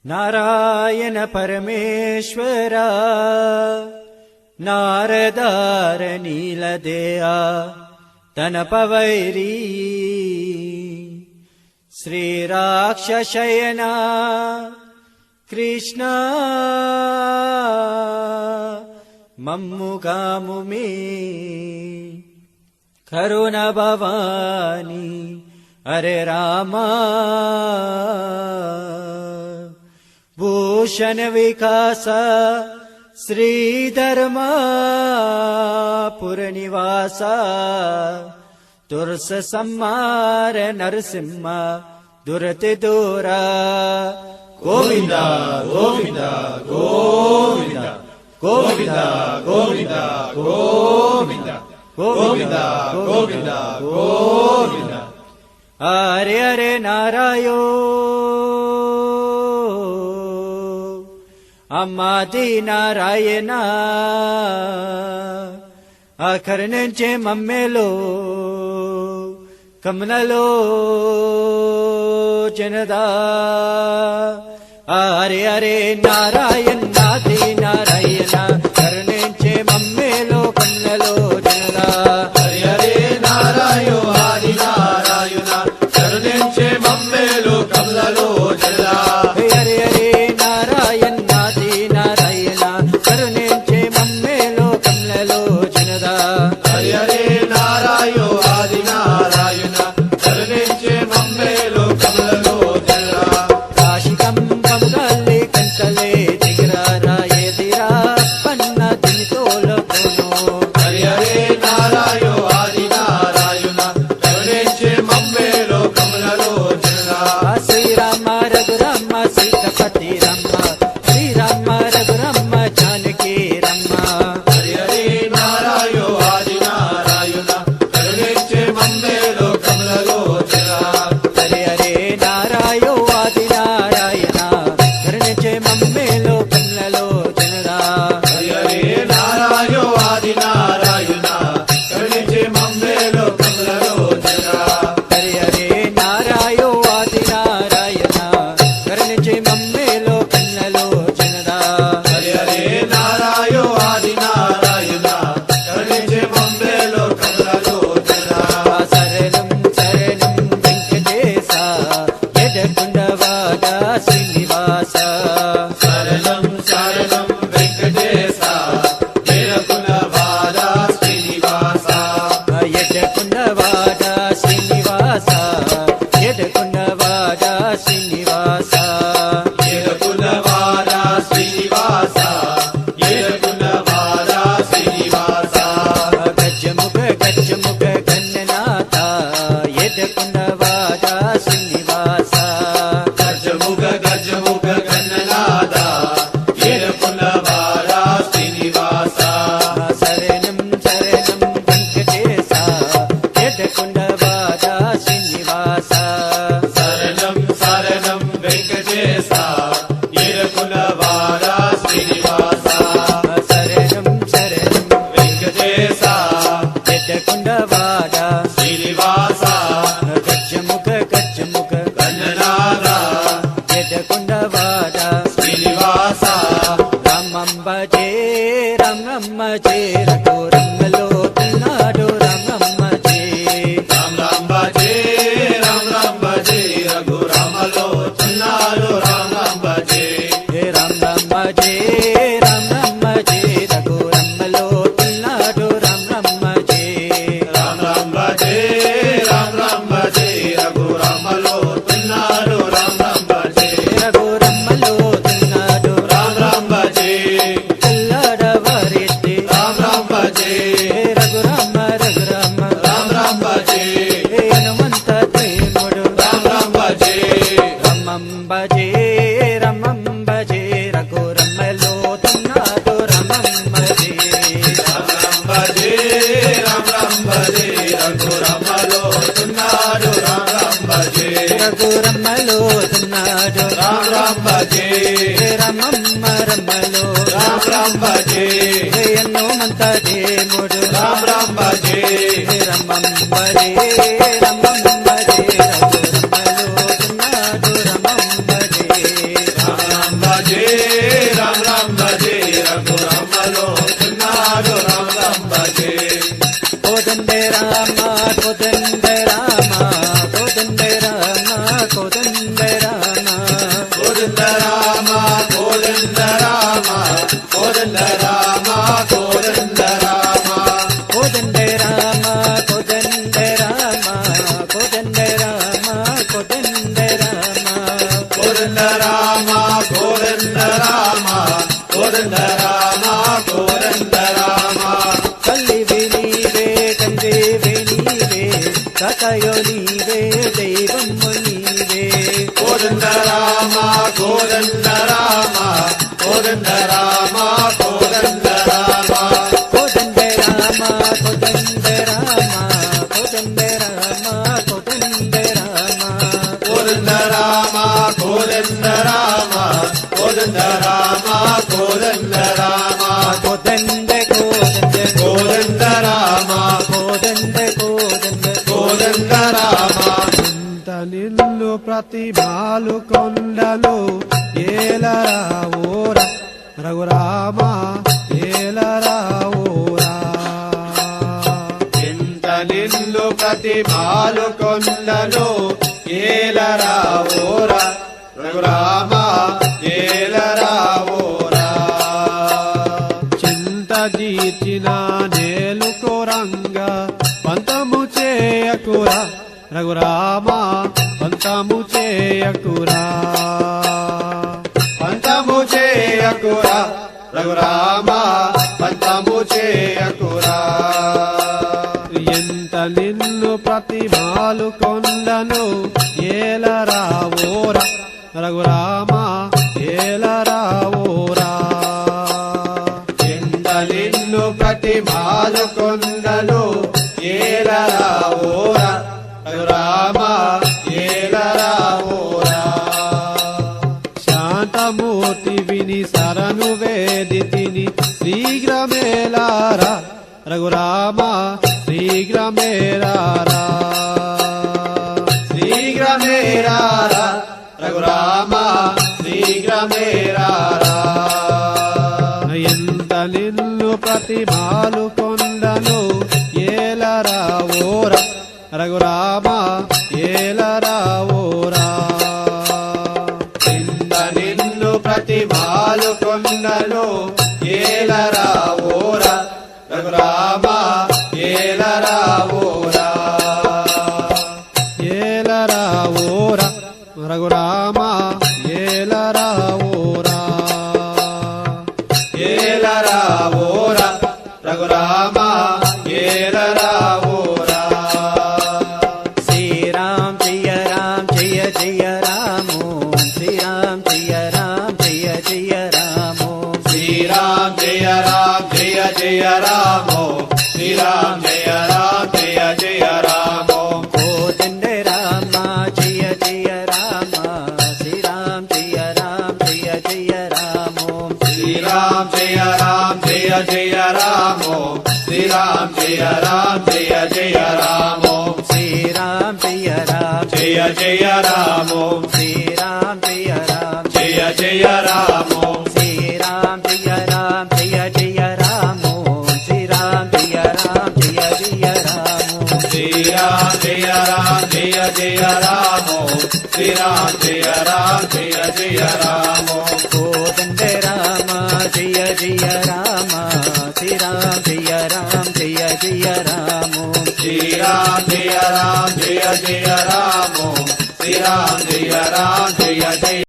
నారాయణ పరమేశ్వర నారదార నీలదేయా తనపవైరీ శ్రీరాక్షశయన కృష్ణ మమ్ముగాముమే కరుణ భవాని హరే రామా భూషణ వికాస శ్రీధర్మా పురనివాస తుర్స సంహార నరసింహ దురతి దూర గోవింద గోవింద గోవింద గోవింద గోవింద గోవింద గోవింద గోవింద గోవింద హరే హరే నారాయణ అమ్మాది నారాయణ కరుణించే మమ్మేలో కమలలో జనదా హరే హరే నారాయణ నాది నారాయణ కరుణించే మమ్మేలో కమలలో జనదా హరి హరే నారాయణ ఆది నారాయణ కరుణించే మమ్మేలు కమలలో జనదా హరే హరే నారాయణ నాది నారాయణ కరుణించే మమ్మేలో కమలలో జనదా హరి హరే నారాయణ ఆది నారాయణ కరుణించే మమ్మేలు కమలలో జనదా కాశికం కమగల్లి కంటలే దిగిరారా ఎదిరా పన్న దినితోలో కోను హరి హరే నారాయణ ఆది నారాయణ కరుణించే మమ్మేలు కమలలో జనదా శ్రీరామ రఘురామ సీతపతి రమ్మ శ్రీరామ రఘురామ జానకి రమ్మ హరి హరే నారాయణ ఆది నారాయణ కరుణించే మమ్మేలు కమలలో జనదా హరే హరే నారాయణ ఆది నారాయణ కరుణించే మమ్మేలో కమలలో జనదా హరి హరే నారాయణ ఆది నారాయణ కరుణించే మమ్మేలు కమలలో జనదా హరే హరే నారాయణ ఆది నారాయణ కరుణించే మమ్మేలో కమలలో జనదా హరి హరే నారాయణ ఆది నారాయణ కరుణించే మమ్మేలు కమలలో జనదా శరణం శరణం వెంకటేశ ఎడకుండవాడ శ్రీనివాస శరణం శరణం వెంకటేశ వీరకులవాడ శ్రీనివాస ఎడకుండవాడ శ్రీనివాస ఎడకుండవాడ శ్రీనివాస వీరకులవాడ శ్రీనివాస వీరకులవాడ శ్రీనివాస గజముఖ గజముఖ గణనాథ ఎడకుండవాడ శ్రీనివాస గజముఖ గజముఖ గణనాథ వీరకులవాడ శ్రీనివాస శరణం శరణం వెంకటేశ ఎడకుండవాడ శ్రీనివాస శరణం శరణం వెంకటేశ వీరకులవాడ శ్రీనివాస శరణం శరణం వెంకటేశ ఎడకుండవాడ శ్రీనివాస గజముఖ గజముఖ గణనాథ ఎడకుండవాడ శ్రీనివాస రామమ్మ జే రామమ్మ జే రఘురంగలో తిన్నాడు రామమ్మ జే రామ రామ భజే రామ రామ భజే రఘురామలో చున్నాడు రామ రామ భజే రామమ్మ జే రామమ్మ జే రఘురంగలో తిన్నాడు రామమ్మ జే రామ రామ భజే రామ రామ భజే రఘురామలో చున్నాడు రామ రామ భజే రఘురమ్మలో తిన్నాడు రామ రామ భజే తెల్లడవరెత్తి రామ రామ భజే రఘురామ రఘురామ రామ రామ భజే హనుమంత ప్రేముడు రామ రామ భజే రమంబ జే రమంబ జే రఘురమ్మలో తిన్నాడు రమంబ జే రామ రామ భజే రామ రామ భజే రఘురామలో చున్నాడు రామ రామ భజే రఘురమ్మలో తిన్నాడు రామ రామ భజే రమమ్మ రమ్మలో రామ రామ భజే హనుమంత దేవుడు రామ రామ భజే రమంబ రే రమంబ రే రఘురమ్మలో తిన్నాడు రమంబ రే కోదండ రామ కోదండ రామ కోదండ రామ కోదండ రామ కోదండ రామ కోదండ రామ కోదండ రామ కోదండ రామ కోదండ రామ కోదండ రామ కోదండ రామ కోదండ రామ కోదండ రామ తల్లివి నీవే తండ్రివి నీవే కాకాయో నీవే దైవము నీవే కోదండ రామ కోదండ రామ కోదండ రామ కోదండ రామ కోదండ రామ కోదండ రామ కోదండ రామ కోదండ రామ కోదండ రామ కోదండ రామ కోదండ రామ కోదండ రామ కోదండ కోదండ కోదండ రామ కోదండ కోదండ కోదండ రామ ఇంత నిల్లు ప్రతిభాలు కొండలు ఏలరావోరా రఘురామ ఏలరావోరా ఎంత నిల్లు ప్రతిభాలు కొండలు ఏలరావోరా రఘురామ ఏలరావోరా చింత జీర్చిన నేలుకోరంగ పంతము చేయకురా రఘురామ పంతము చేయకురా పంతము చేయకురా రఘురామ పంతము చేయకురా ఎంత నిన్ను ప్రతిభాలు కొండను ఏలరావోరా రఘురామ ఏలరావోరా ఎంత నిన్ను ప్రతిమాలు కొండలు ఏలరావోరా రఘురామ ఏలరావోరా శాంతమూర్తి విని శరణు వేదితిని శీఘ్రమేలారా రఘురామ శీఘ్రమేలారా శీఘ్రమేరారా రఘురామ శీఘ్రమేరారా ఎంత నిన్ను ప్రతిభాలు కొండను ఏలరావోరా రఘురామ ఏలరావోరా ఇంత నిన్ను ప్రతిమాలు కొండలు ఏలరావోరా రఘురామ ఏలరావోరా ఏలరావోరా రఘురామ ఏలరావోరా ఏలరావోరా రఘురామ ఏలరావోరా శ్రీరామ్ జయ రామ్ జయ జయ రామో శ్రీరామ్ జయ రామ్ జయ జయ రామో శ్రీరామ్ జయ రామ్ జయ జయ రామో శ్రీరామ్ జయ రామ్ జయ జయ రామో కోదండ రామ జయ జయ రామ శ్రీరామ్ జయ రామ్ జయ జయ రామో శ్రీరామ్ జయ రామ్ జయ జయ రామో శ్రీరామ్ జయ రామ్ జయ జయ రామో శ్రీరామ్ జయ రామ్ జయ జయ రామో శ్రీరామ్ జయ రామ్ జయ జయ రామో శ్రీరామ్ జయ రామ్ జయ జయ రామో శ్రీరామ్ జయ రామ్ జయ జయ రామో శ్రీరామ్ జయ రామ్ జయ జయ రామో శ్రీరామ్ జయ రామ్ జయ జయ రామో కోదండ రామ జయ జయ రామ శ్రీరామ్ జయ రామ్ జయ జయ రామో శ్రీరామ్ జయ రామ్ జయ జయ రామో శ్రీరామ్ జయ రామ్ జయ జయ